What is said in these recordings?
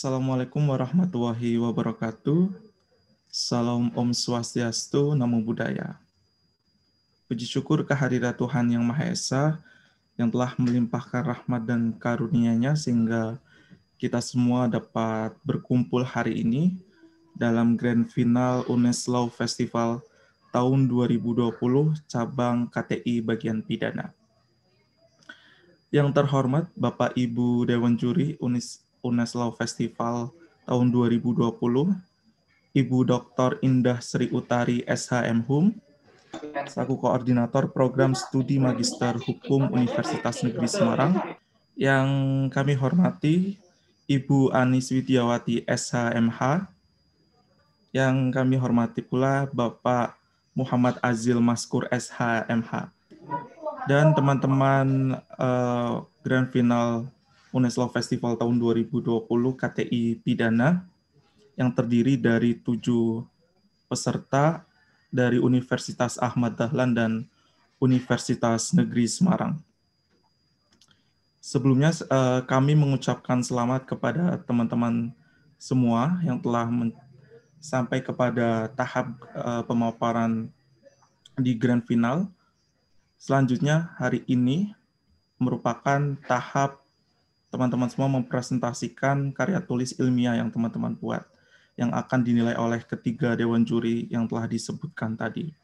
Assalamualaikum warahmatullahi wabarakatuh. Salam Om Swastiastu, Namo Buddhaya. Puji syukur kehadirat Tuhan Yang Maha Esa yang telah melimpahkan rahmat dan karunia-Nya sehingga kita semua dapat berkumpul hari ini dalam Grand Final UNES Law Festival tahun 2020 cabang KTI bagian pidana. Yang terhormat Bapak Ibu Dewan Juri UNES Law Festival tahun 2020, Ibu Dr. Indah Sri Utari SHM selaku Koordinator Program Studi Magister Hukum Universitas Negeri Semarang. Yang kami hormati Ibu Anis Widiawati SHMH. Yang kami hormati pula Bapak Muhammad Azil Maskur SHMH. Dan teman-teman Grand Final UNES Law Festival tahun 2020 KTI Pidana yang terdiri dari 7 peserta dari Universitas Ahmad Dahlan dan Universitas Negeri Semarang. Sebelumnya kami mengucapkan selamat kepada teman-teman semua yang telah sampai kepada tahap pemaparan di Grand Final. Selanjutnya hari ini merupakan tahap teman-teman semua mempresentasikan karya tulis ilmiah yang teman-teman buat, yang akan dinilai oleh ketiga dewan juri yang telah disebutkan tadi.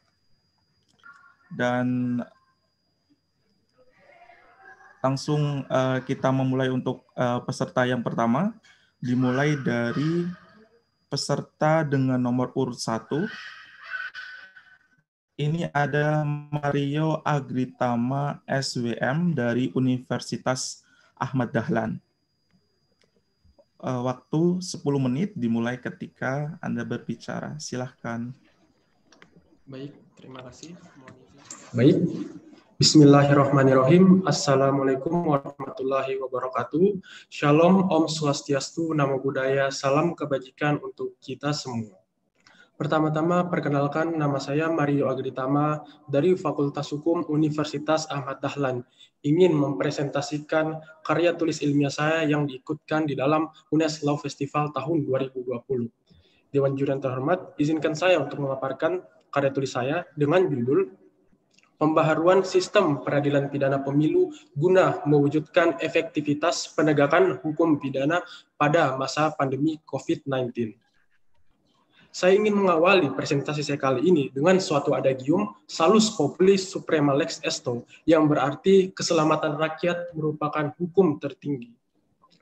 Dan langsung kita memulai untuk peserta yang pertama, dimulai dari peserta dengan nomor urut 1. Ini ada Mario Agritama SWM dari Universitas Ahmad Dahlan. Waktu 10 menit dimulai ketika Anda berbicara. Silahkan. Baik, terima kasih. Baik, Bismillahirrahmanirrahim. Assalamualaikum warahmatullahi wabarakatuh. Shalom, Om Swastiastu, Namo Buddhaya, salam kebajikan untuk kita semua. Pertama-tama, perkenalkan nama saya Mario Agritama dari Fakultas Hukum Universitas Ahmad Dahlan. Ingin mempresentasikan karya tulis ilmiah saya yang diikutkan di dalam UNES Law Festival tahun 2020. Dewan Juri yang terhormat, izinkan saya untuk memaparkan karya tulis saya dengan judul Pembaharuan Sistem Peradilan Pidana Pemilu guna mewujudkan efektivitas penegakan hukum pidana pada masa pandemi COVID-19. Saya ingin mengawali presentasi saya kali ini dengan suatu adagium Salus Populis Suprema Lex Esto, yang berarti keselamatan rakyat merupakan hukum tertinggi.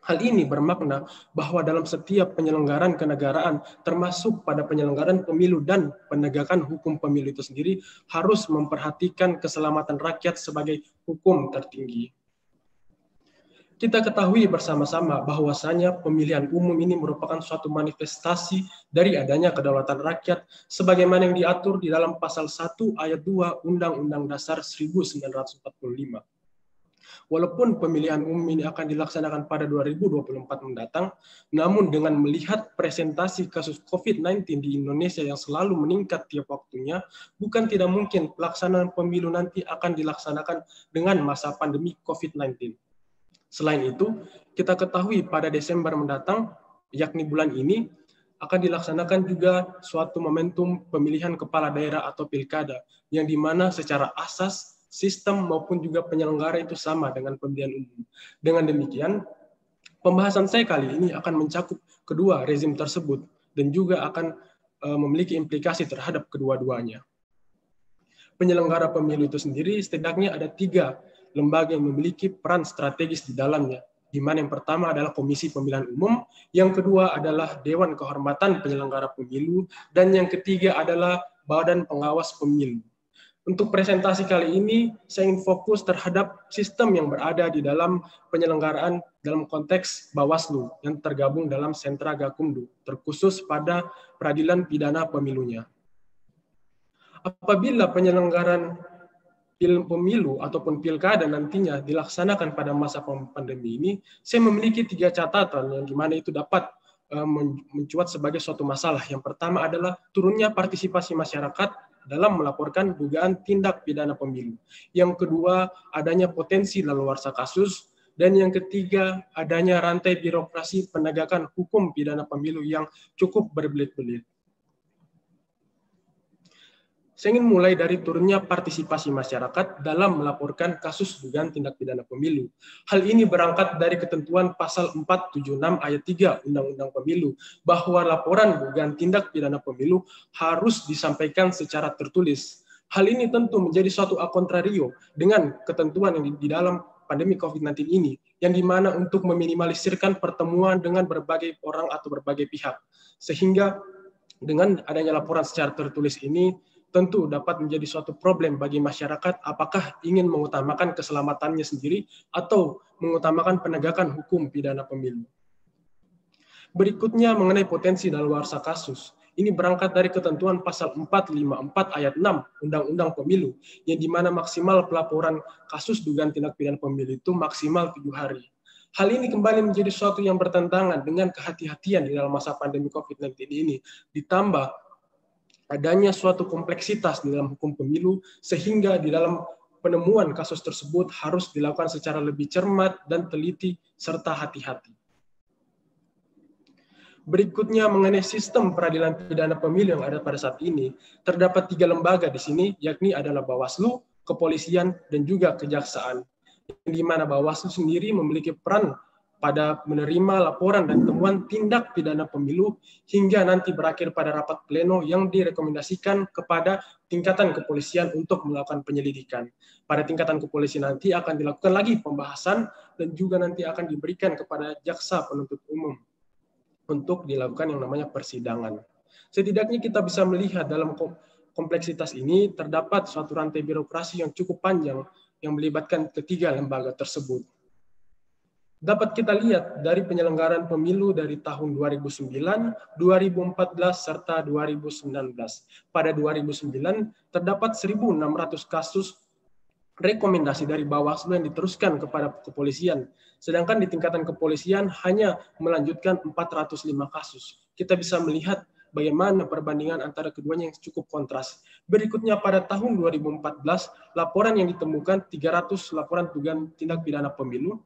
Hal ini bermakna bahwa dalam setiap penyelenggaraan kenegaraan, termasuk pada penyelenggaraan pemilu dan penegakan hukum pemilu itu sendiri, harus memperhatikan keselamatan rakyat sebagai hukum tertinggi. Kita ketahui bersama-sama bahwasanya pemilihan umum ini merupakan suatu manifestasi dari adanya kedaulatan rakyat sebagaimana yang diatur di dalam pasal 1 ayat 2 Undang-Undang Dasar 1945. Walaupun pemilihan umum ini akan dilaksanakan pada 2024 mendatang, namun dengan melihat presentasi kasus COVID-19 di Indonesia yang selalu meningkat tiap waktunya, bukan tidak mungkin pelaksanaan pemilu nanti akan dilaksanakan dengan masa pandemi COVID-19. Selain itu, kita ketahui pada Desember mendatang, yakni bulan ini, akan dilaksanakan juga suatu momentum pemilihan kepala daerah atau pilkada, yang dimana secara asas, sistem maupun juga penyelenggara itu sama dengan pemilihan umum. Dengan demikian, pembahasan saya kali ini akan mencakup kedua rezim tersebut, dan juga akan memiliki implikasi terhadap kedua-duanya. Penyelenggara pemilu itu sendiri setidaknya ada 3 lembaga yang memiliki peran strategis di dalamnya, di mana yang pertama adalah Komisi Pemilihan Umum, yang kedua adalah Dewan Kehormatan Penyelenggara Pemilu, dan yang ketiga adalah Badan Pengawas Pemilu. Untuk presentasi kali ini, saya ingin fokus terhadap sistem yang berada di dalam penyelenggaraan dalam konteks Bawaslu yang tergabung dalam Sentra Gakumdu, terkhusus pada peradilan pidana pemilunya. Apabila penyelenggaraan pemilu ataupun pilkada nantinya dilaksanakan pada masa pandemi ini, saya memiliki 3 catatan yang dimana itu dapat mencuat sebagai suatu masalah. Yang pertama adalah turunnya partisipasi masyarakat dalam melaporkan dugaan tindak pidana pemilu. Yang kedua, adanya potensi daluarsa kasus. Dan yang ketiga, adanya rantai birokrasi penegakan hukum pidana pemilu yang cukup berbelit-belit. Saya ingin mulai dari turunnya partisipasi masyarakat dalam melaporkan kasus dugaan tindak pidana pemilu. Hal ini berangkat dari ketentuan pasal 476 ayat 3 Undang-Undang Pemilu, bahwa laporan dugaan tindak pidana pemilu harus disampaikan secara tertulis. Hal ini tentu menjadi suatu a contrario dengan ketentuan yang di dalam pandemi COVID-19 ini, yang dimana untuk meminimalisirkan pertemuan dengan berbagai orang atau berbagai pihak. Sehingga dengan adanya laporan secara tertulis ini, tentu dapat menjadi suatu problem bagi masyarakat apakah ingin mengutamakan keselamatannya sendiri atau mengutamakan penegakan hukum pidana pemilu. Berikutnya mengenai potensi daluarsa kasus. Ini berangkat dari ketentuan pasal 454 ayat 6 Undang-Undang Pemilu, yang dimana maksimal pelaporan kasus dugaan tindak pidana pemilu itu maksimal 7 hari. Hal ini kembali menjadi suatu yang bertentangan dengan kehati-hatian di dalam masa pandemi COVID-19 ini, ditambah adanya suatu kompleksitas di dalam hukum pemilu, sehingga di dalam penemuan kasus tersebut harus dilakukan secara lebih cermat dan teliti serta hati-hati. Berikutnya mengenai sistem peradilan pidana pemilu yang ada pada saat ini, terdapat 3 lembaga di sini, yakni adalah Bawaslu, Kepolisian, dan juga Kejaksaan. Di mana Bawaslu sendiri memiliki peran pada menerima laporan dan temuan tindak pidana pemilu hingga nanti berakhir pada rapat pleno yang direkomendasikan kepada tingkatan kepolisian untuk melakukan penyelidikan. Pada tingkatan kepolisian nanti akan dilakukan lagi pembahasan dan juga nanti akan diberikan kepada jaksa penuntut umum untuk dilakukan yang namanya persidangan. Setidaknya kita bisa melihat dalam kompleksitas ini terdapat suatu rantai birokrasi yang cukup panjang yang melibatkan ketiga lembaga tersebut. Dapat kita lihat dari penyelenggaraan pemilu dari tahun 2009, 2014, serta 2019. Pada 2009, terdapat 1.600 kasus rekomendasi dari Bawaslu yang diteruskan kepada kepolisian. Sedangkan di tingkatan kepolisian hanya melanjutkan 405 kasus. Kita bisa melihat bagaimana perbandingan antara keduanya yang cukup kontras. Berikutnya pada tahun 2014, laporan yang ditemukan 300 laporan dugaan tindak pidana pemilu,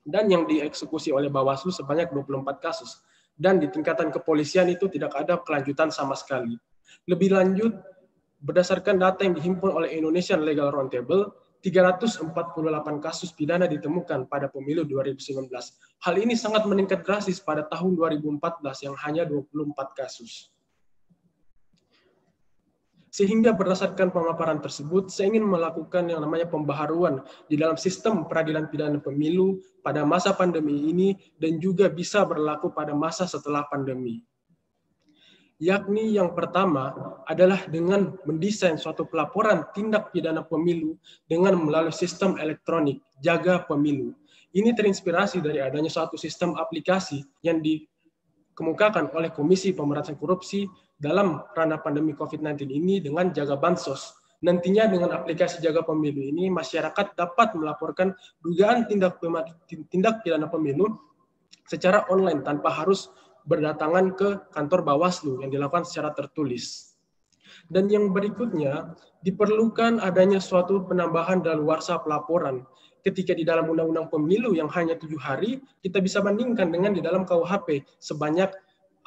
dan yang dieksekusi oleh Bawaslu sebanyak 24 kasus. Dan di tingkatan kepolisian itu tidak ada kelanjutan sama sekali. Lebih lanjut, berdasarkan data yang dihimpun oleh Indonesian Legal Roundtable, 348 kasus pidana ditemukan pada pemilu 2019. Hal ini sangat meningkat drastis pada tahun 2014 yang hanya 24 kasus. Sehingga berdasarkan pemaparan tersebut, saya ingin melakukan yang namanya pembaharuan di dalam sistem peradilan pidana pemilu pada masa pandemi ini dan juga bisa berlaku pada masa setelah pandemi. Yakni yang pertama adalah dengan mendesain suatu pelaporan tindak pidana pemilu dengan melalui sistem elektronik Jaga Pemilu. Ini terinspirasi dari adanya suatu sistem aplikasi yang dikemukakan oleh Komisi Pemberantasan Korupsi dalam ranah pandemi COVID-19 ini dengan Jaga Bansos. Nantinya dengan aplikasi Jaga Pemilu ini, masyarakat dapat melaporkan dugaan tindak pidana pemilu secara online tanpa harus berdatangan ke kantor Bawaslu yang dilakukan secara tertulis. Dan yang berikutnya, diperlukan adanya suatu penambahan daluarsa pelaporan. Ketika di dalam Undang-Undang Pemilu yang hanya 7 hari, kita bisa bandingkan dengan di dalam KUHP sebanyak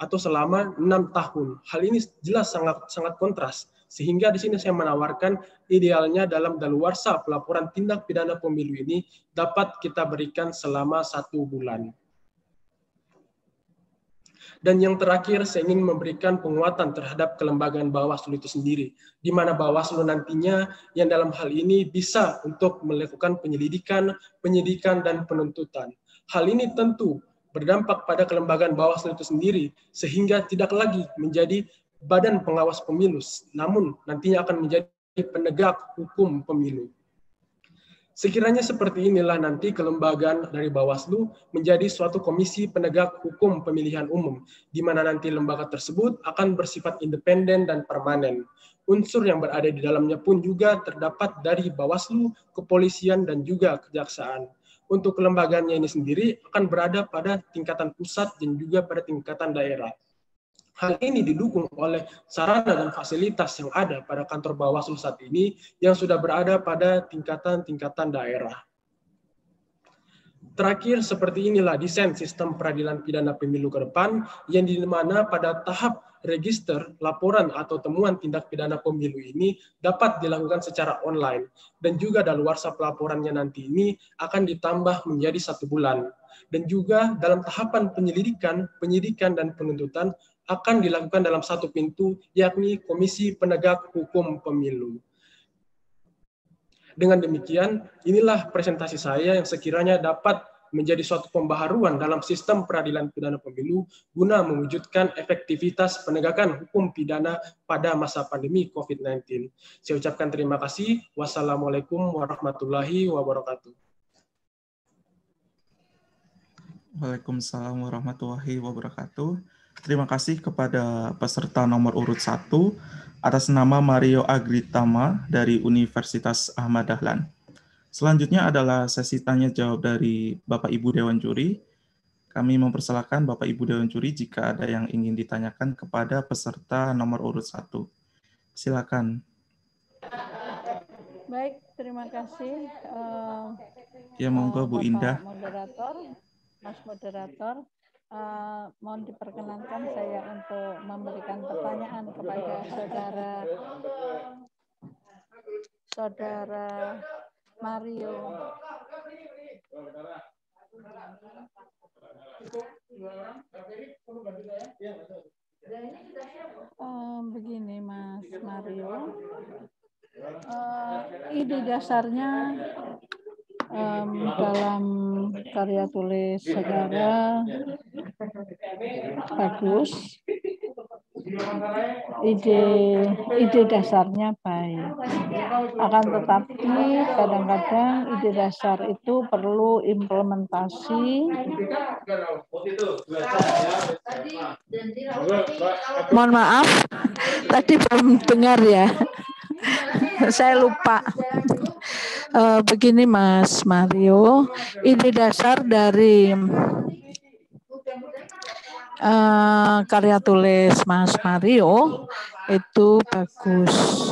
atau selama 6 tahun. Hal ini jelas sangat kontras. Sehingga di sini saya menawarkan idealnya dalam daluarsa pelaporan tindak pidana pemilu ini dapat kita berikan selama 1 bulan. Dan yang terakhir, saya ingin memberikan penguatan terhadap kelembagaan Bawaslu itu sendiri, di mana Bawaslu nantinya yang dalam hal ini bisa untuk melakukan penyelidikan, penyidikan, dan penuntutan. Hal ini tentu berdampak pada kelembagaan Bawaslu itu sendiri, sehingga tidak lagi menjadi badan pengawas pemilu, namun nantinya akan menjadi penegak hukum pemilu. Sekiranya seperti inilah nanti kelembagaan dari Bawaslu menjadi suatu komisi penegak hukum pemilihan umum, di mana nanti lembaga tersebut akan bersifat independen dan permanen. Unsur yang berada di dalamnya pun juga terdapat dari Bawaslu, Kepolisian, dan juga Kejaksaan. Untuk kelembagaannya ini sendiri akan berada pada tingkatan pusat dan juga pada tingkatan daerah. Hal ini didukung oleh sarana dan fasilitas yang ada pada kantor Bawaslu saat ini yang sudah berada pada tingkatan-tingkatan daerah. Terakhir, seperti inilah desain sistem peradilan pidana pemilu ke depan, yang di mana pada tahap register, laporan atau temuan tindak pidana pemilu ini dapat dilakukan secara online. Dan juga daluarsa pelaporannya nanti ini akan ditambah menjadi 1 bulan. Dan juga dalam tahapan penyelidikan, penyidikan, dan penuntutan akan dilakukan dalam 1 pintu, yakni Komisi Penegak Hukum Pemilu. Dengan demikian, inilah presentasi saya yang sekiranya dapat menjadi suatu pembaharuan dalam sistem peradilan pidana pemilu guna mewujudkan efektivitas penegakan hukum pidana pada masa pandemi COVID-19. Saya ucapkan terima kasih. Wassalamualaikum warahmatullahi wabarakatuh. Waalaikumsalam warahmatullahi wabarakatuh. Terima kasih kepada peserta nomor urut 1 atas nama Mario Agritama dari Universitas Ahmad Dahlan. Selanjutnya adalah sesi tanya jawab dari Bapak Ibu Dewan Juri. Kami mempersilahkan Bapak Ibu Dewan Juri jika ada yang ingin ditanyakan kepada peserta nomor urut 1. Silakan. Baik, terima kasih. Ya, monggo Bu Indah. Mas Moderator, mohon diperkenankan saya untuk memberikan pertanyaan kepada saudara Mario. Begini Mas Mario, ide dasarnya dalam karya tulis saudara bagus, ide dasarnya baik. Akan tetapi kadang-kadang ide dasar itu perlu implementasi. Mohon maaf, tadi belum dengar ya. Saya lupa. Begini Mas Mario, ide dasar dari karya tulis Mas Mario itu bagus,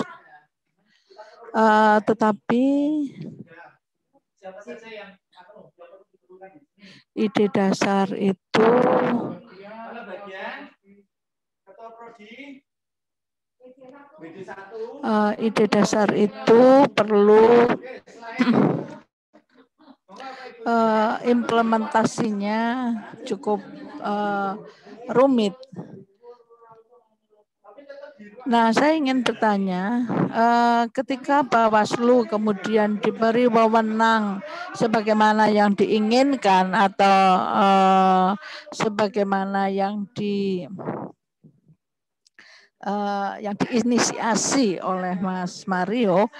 tetapi ide dasar itu perlu implementasinya cukup rumit. Nah, saya ingin bertanya, ketika Bawaslu kemudian diberi wewenang sebagaimana yang diinginkan atau sebagaimana yang diinisiasi oleh Mas Mario,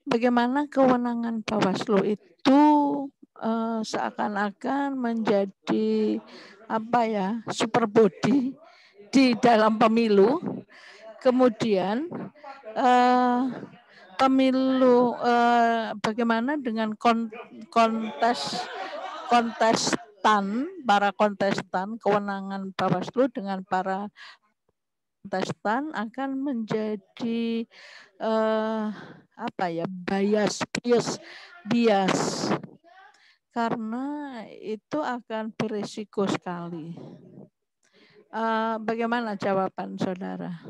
bagaimana kewenangan Bawaslu itu seakan-akan menjadi super body di dalam pemilu, kemudian pemilu bagaimana dengan para kontestan, kewenangan Bawaslu dengan para kontestan akan menjadi bias, karena itu akan berisiko sekali. Bagaimana jawaban saudara?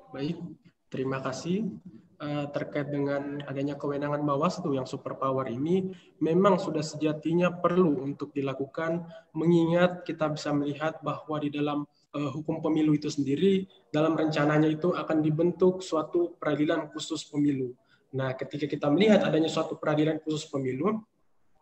Baik, terima kasih. Terkait dengan adanya kewenangan Bawaslu yang superpower ini memang sudah sejatinya perlu untuk dilakukan, mengingat kita bisa melihat bahwa di dalam hukum pemilu itu sendiri, dalam rencananya itu akan dibentuk suatu peradilan khusus pemilu. Nah, ketika kita melihat adanya suatu peradilan khusus pemilu,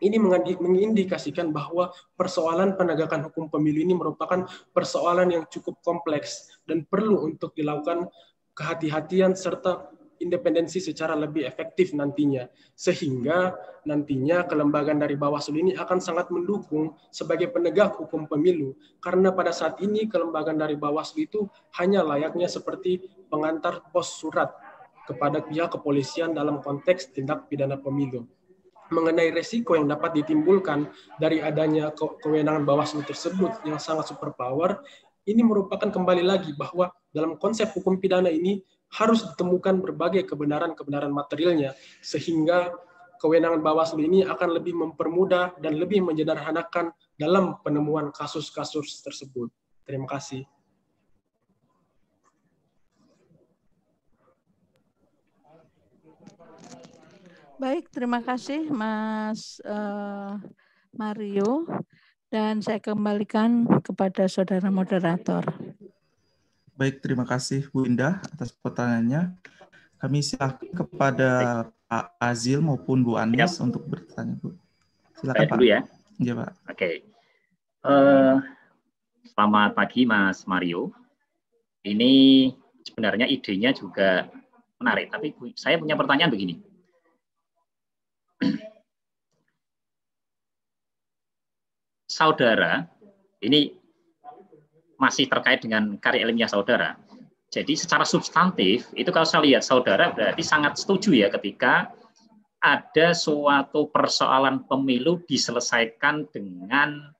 ini mengindikasikan bahwa persoalan penegakan hukum pemilu ini merupakan persoalan yang cukup kompleks dan perlu untuk dilakukan kehati-hatian serta independensi secara lebih efektif nantinya, sehingga nantinya kelembagaan dari Bawaslu ini akan sangat mendukung sebagai penegak hukum pemilu, karena pada saat ini kelembagaan dari Bawaslu itu hanya layaknya seperti pengantar pos surat kepada pihak kepolisian dalam konteks tindak pidana pemilu. Mengenai resiko yang dapat ditimbulkan dari adanya kewenangan Bawaslu tersebut yang sangat superpower, ini merupakan kembali lagi bahwa dalam konsep hukum pidana ini harus ditemukan berbagai kebenaran-kebenaran materialnya, sehingga kewenangan Bawaslu ini akan lebih mempermudah dan lebih menyederhanakan dalam penemuan kasus-kasus tersebut. Terima kasih. Baik, terima kasih Mas Mario. Dan saya kembalikan kepada saudara moderator. Baik, terima kasih Bu Indah atas pertanyaannya. Kami silakan kepada Pak Azil maupun Bu Anis untuk bertanya, Bu. Silakan Saya Pak. dulu ya. Iya, Pak. Oke. Selamat pagi Mas Mario. Ini sebenarnya idenya juga menarik, tapi saya punya pertanyaan begini. Saudara, ini masih terkait dengan karya ilmiah saudara. Jadi secara substantif, itu kalau saya lihat saudara berarti sangat setuju ya ketika ada suatu persoalan pemilu diselesaikan dengan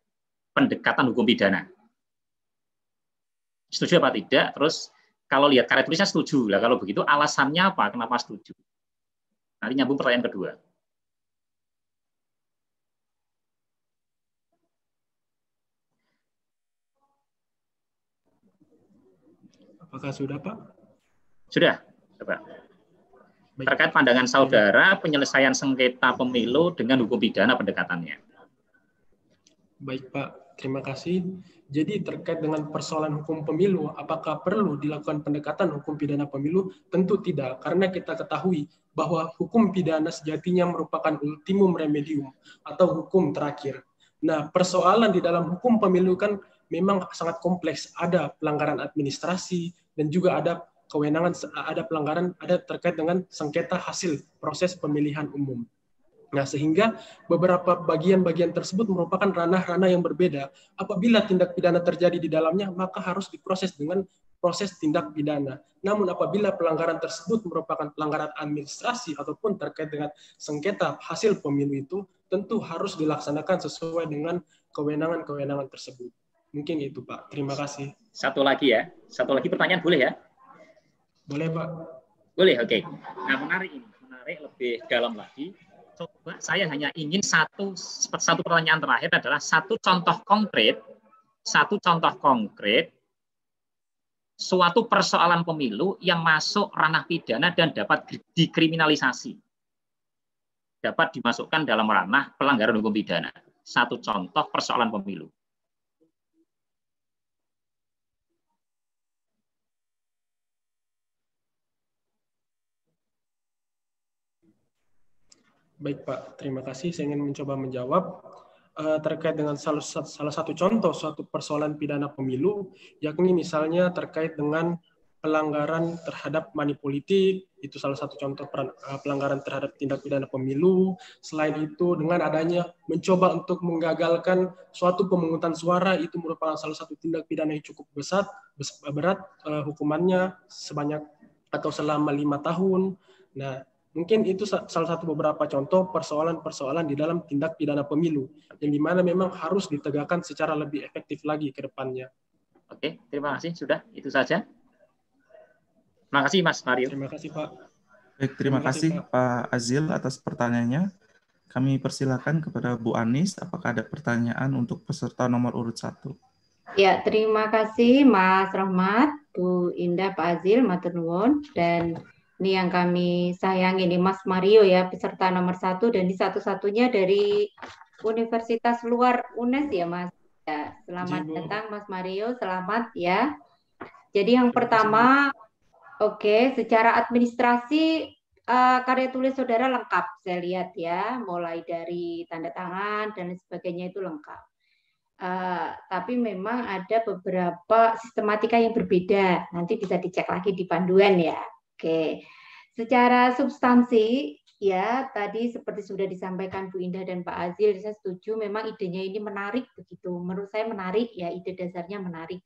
pendekatan hukum pidana. Setuju apa tidak? Terus kalau lihat karya tulisnya setuju. Lah kalau begitu alasannya apa? Kenapa setuju? Nanti nyambung pertanyaan kedua. Apakah sudah, Pak? Sudah, Pak. Terkait pandangan saudara penyelesaian sengketa pemilu dengan hukum pidana pendekatannya. Baik, Pak. Terima kasih. Jadi terkait dengan persoalan hukum pemilu, apakah perlu dilakukan pendekatan hukum pidana pemilu? Tentu tidak, karena kita ketahui bahwa hukum pidana sejatinya merupakan ultimum remedium atau hukum terakhir. Nah, persoalan di dalam hukum pemilu kan memang sangat kompleks. Ada pelanggaran administrasi dan juga ada kewenangan, ada pelanggaran, ada terkait dengan sengketa hasil proses pemilihan umum. Nah, sehingga beberapa bagian-bagian tersebut merupakan ranah-ranah yang berbeda. Apabila tindak pidana terjadi di dalamnya, maka harus diproses dengan proses tindak pidana. Namun apabila pelanggaran tersebut merupakan pelanggaran administrasi ataupun terkait dengan sengketa hasil pemilu itu, tentu harus dilaksanakan sesuai dengan kewenangan-kewenangan tersebut. Mungkin itu, Pak. Terima kasih. Satu lagi ya. Satu lagi pertanyaan boleh ya? Boleh, Pak. Boleh, oke. Nah, menarik ini. Menarik lebih dalam lagi. Coba saya hanya ingin satu pertanyaan terakhir adalah satu contoh konkret suatu persoalan pemilu yang masuk ranah pidana dan dapat dikriminalisasi. Dapat dimasukkan dalam ranah pelanggaran hukum pidana. Satu contoh persoalan pemilu. Baik, Pak. Terima kasih. Saya ingin mencoba menjawab terkait dengan salah satu contoh suatu persoalan pidana pemilu, yakni misalnya terkait dengan pelanggaran terhadap money politik, itu salah satu contoh pelanggaran terhadap tindak pidana pemilu. Selain itu, dengan adanya mencoba untuk menggagalkan suatu pemungutan suara, itu merupakan salah satu tindak pidana yang cukup berat, hukumannya sebanyak atau selama 5 tahun. Nah, mungkin itu salah satu beberapa contoh persoalan-persoalan di dalam tindak pidana pemilu, yang dimana memang harus ditegakkan secara lebih efektif lagi ke depannya. Oke, terima kasih. Sudah, itu saja. Terima kasih, Mas Mario. Terima kasih, Pak. Baik, terima kasih Pak Azil atas pertanyaannya. Kami persilakan kepada Bu Anis, apakah ada pertanyaan untuk peserta nomor urut 1? Ya, terima kasih Mas Rahmat, Bu Indah, Pak Azil, matur nuwun. Dan ini yang kami sayangi nih Mas Mario ya, peserta nomor 1 dan di satu-satunya dari Universitas luar UNES ya Mas. Ya, selamat datang Mas Mario, selamat ya. Jadi yang pertama, oke, secara administrasi karya tulis saudara lengkap saya lihat ya, mulai dari tanda tangan dan sebagainya itu lengkap. Tapi memang ada beberapa sistematika yang berbeda, nanti bisa dicek lagi di panduan ya. Oke, secara substansi ya tadi seperti sudah disampaikan Bu Indah dan Pak Azil, saya setuju memang idenya ini menarik begitu. Menurut saya menarik ya, ide dasarnya menarik.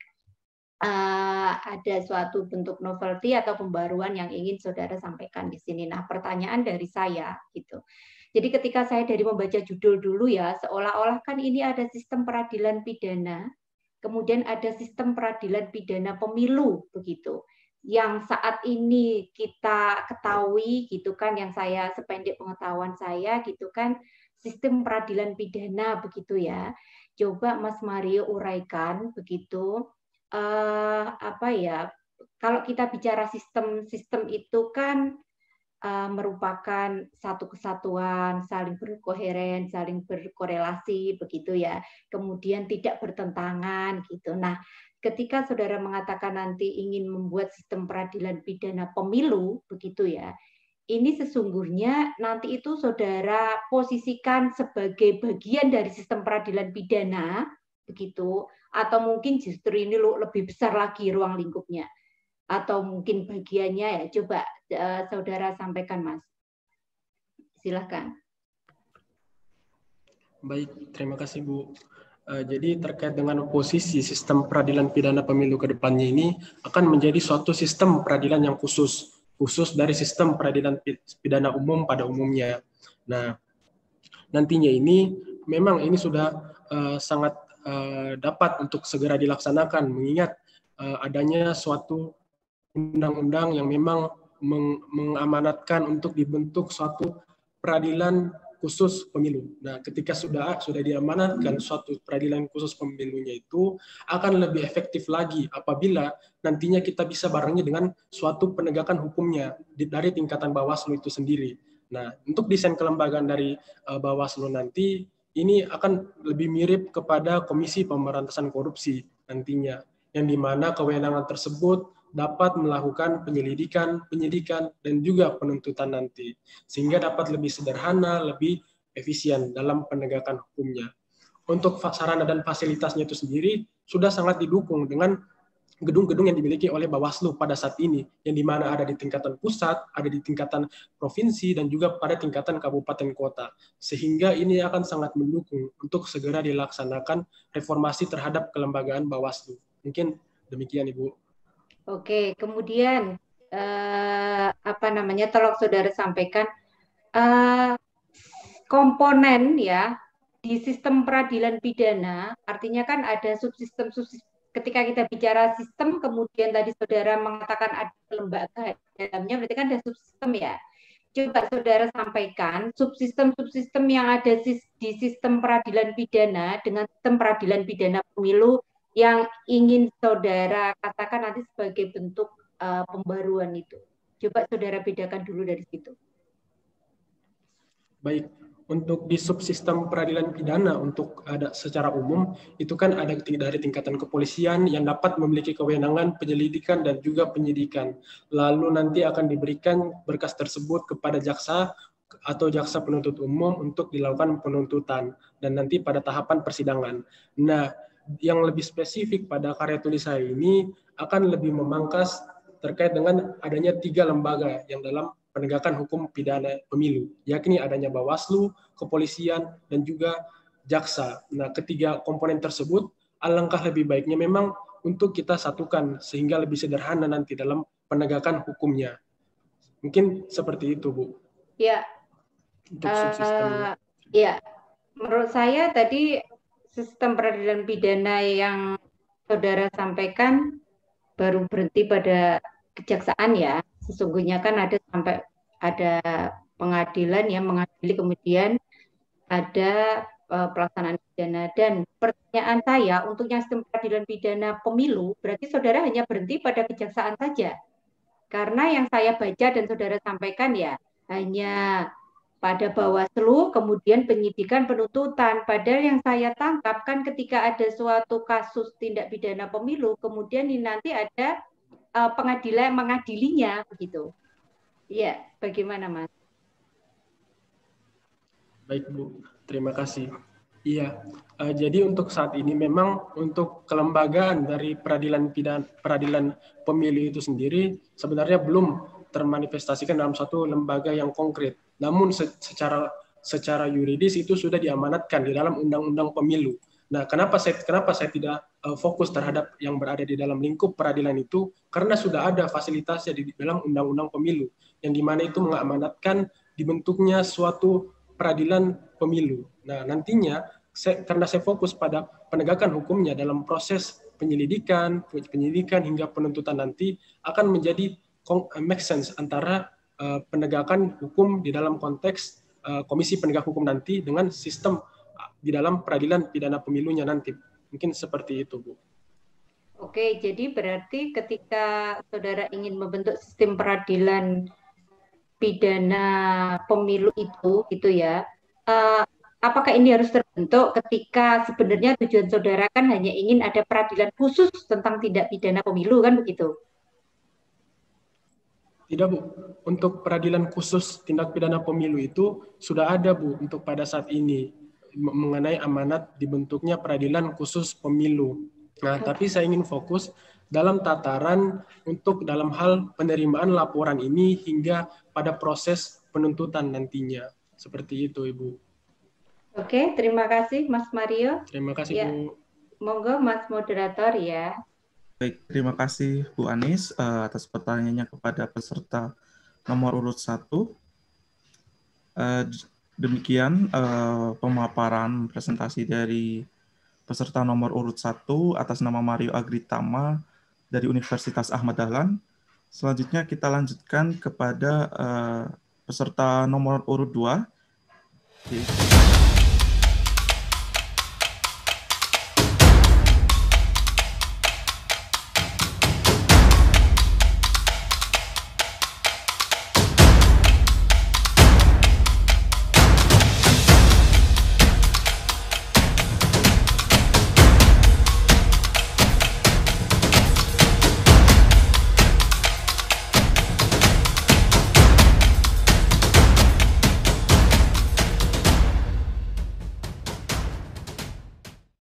Ada suatu bentuk novelty atau pembaruan yang ingin saudara sampaikan di sini. Nah, pertanyaan dari saya gitu. Jadi ketika saya dari membaca judul dulu ya, seolah-olah kan ini ada sistem peradilan pidana, kemudian ada sistem peradilan pidana pemilu begitu. Yang saat ini kita ketahui gitu kan, yang saya sependek pengetahuan saya gitu kan, sistem peradilan pidana begitu ya. Coba Mas Mario uraikan begitu, apa ya, kalau kita bicara sistem itu kan merupakan satu kesatuan, saling berkoheren, saling berkorelasi begitu ya. Kemudian tidak bertentangan gitu. Nah, ketika saudara mengatakan nanti ingin membuat sistem peradilan pidana pemilu begitu ya. Ini sesungguhnya nanti itu saudara posisikan sebagai bagian dari sistem peradilan pidana begitu, atau mungkin justru ini lebih besar lagi ruang lingkupnya, atau mungkin bagiannya ya, coba saudara sampaikan Mas. Silahkan. Baik, terima kasih Bu. Jadi terkait dengan posisi sistem peradilan pidana pemilu ke depannya ini akan menjadi suatu sistem peradilan yang khusus dari sistem peradilan pidana umum pada umumnya. Nah, nantinya ini memang ini sudah sangat dapat untuk segera dilaksanakan, mengingat adanya suatu undang-undang yang memang mengamanatkan untuk dibentuk suatu peradilan khusus pemilu. Nah, ketika sudah diamanatkan suatu peradilan khusus pemilunya itu akan lebih efektif lagi apabila nantinya kita bisa barengi dengan suatu penegakan hukumnya dari tingkatan Bawaslu itu sendiri. Nah, untuk desain kelembagaan dari Bawaslu nanti ini akan lebih mirip kepada Komisi Pemberantasan Korupsi nantinya, yang dimana kewenangan tersebut dapat melakukan penyelidikan, penyidikan, dan juga penuntutan nanti. Sehingga dapat lebih sederhana, lebih efisien dalam penegakan hukumnya. Untuk sarana dan fasilitasnya itu sendiri sudah sangat didukung dengan gedung-gedung yang dimiliki oleh Bawaslu pada saat ini, yang dimana ada di tingkatan pusat, ada di tingkatan provinsi, dan juga pada tingkatan kabupaten kota. Sehingga ini akan sangat mendukung untuk segera dilaksanakan reformasi terhadap kelembagaan Bawaslu. Mungkin demikian Ibu. Oke, kemudian tolong saudara sampaikan komponen ya di sistem peradilan pidana, artinya kan ada subsistem. Ketika kita bicara sistem, kemudian tadi saudara mengatakan ada lembaga dalamnya, berarti kan ada subsistem ya. Coba saudara sampaikan subsistem yang ada di sistem peradilan pidana dengan sistem peradilan pidana pemilu yang ingin saudara katakan nanti sebagai bentuk pembaruan itu. Coba saudara bedakan dulu dari situ. Baik, untuk di subsistem peradilan pidana untuk ada secara umum itu kan ada dari tingkatan kepolisian yang dapat memiliki kewenangan penyelidikan dan juga penyidikan. Lalu nanti akan diberikan berkas tersebut kepada jaksa atau jaksa penuntut umum untuk dilakukan penuntutan dan nanti pada tahapan persidangan. Nah, yang lebih spesifik pada karya tulis saya ini akan lebih memangkas terkait dengan adanya 3 lembaga yang dalam penegakan hukum pidana pemilu, yakni adanya Bawaslu, kepolisian, dan juga jaksa. Nah, ketiga komponen tersebut alangkah lebih baiknya memang untuk kita satukan sehingga lebih sederhana nanti dalam penegakan hukumnya. Mungkin seperti itu, Bu. Ya. Untuk subsistemnya. Ya, menurut saya tadi sistem peradilan pidana yang saudara sampaikan baru berhenti pada kejaksaan ya. Sesungguhnya kan ada sampai ada pengadilan yang mengadili, kemudian ada pelaksanaan pidana. Dan pertanyaan saya untuk yang sistem peradilan pidana pemilu, berarti saudara hanya berhenti pada kejaksaan saja. Karena yang saya baca dan saudara sampaikan ya hanya pada Bawaslu, kemudian penyidikan, penuntutan. Padahal yang saya tangkap kan ketika ada suatu kasus tindak pidana pemilu, kemudian ini nanti ada pengadilan mengadilinya begitu. Ya, bagaimana Mas? Baik Bu, terima kasih. Iya, jadi untuk saat ini memang untuk kelembagaan dari peradilan pemilu itu sendiri sebenarnya belum termanifestasikan dalam satu lembaga yang konkret. Namun secara yuridis itu sudah diamanatkan di dalam undang-undang pemilu. Nah, kenapa saya tidak fokus terhadap yang berada di dalam lingkup peradilan itu? Karena sudah ada fasilitasnya di dalam undang-undang pemilu, yang dimana itu mengamanatkan dibentuknya suatu peradilan pemilu. Nah, nantinya karena saya fokus pada penegakan hukumnya dalam proses penyelidikan hingga penuntutan nanti akan menjadi make sense antara penegakan hukum di dalam konteks Komisi Penegak Hukum nanti dengan sistem di dalam peradilan pidana pemilunya nanti. Mungkin seperti itu, Bu. Oke, jadi berarti ketika saudara ingin membentuk sistem peradilan pidana pemilu itu, gitu ya, apakah ini harus terbentuk ketika sebenarnya tujuan saudara kan hanya ingin ada peradilan khusus tentang tindak pidana pemilu, kan begitu? Tidak, Bu. Untuk peradilan khusus tindak pidana pemilu itu sudah ada, Bu, untuk pada saat ini mengenai amanat dibentuknya peradilan khusus pemilu. Nah, tapi saya ingin fokus dalam tataran untuk dalam hal penerimaan laporan ini hingga pada proses penuntutan nantinya. Seperti itu, Ibu. Oke, terima kasih Mas Mario. Terima kasih, ya. Bu. Monggo Mas Moderator ya. Baik, terima kasih Bu Anis atas pertanyaannya kepada peserta nomor urut 1. Demikian pemaparan presentasi dari peserta nomor urut 1 atas nama Mario Agritama dari Universitas Ahmad Dahlan. Selanjutnya kita lanjutkan kepada peserta nomor urut 2.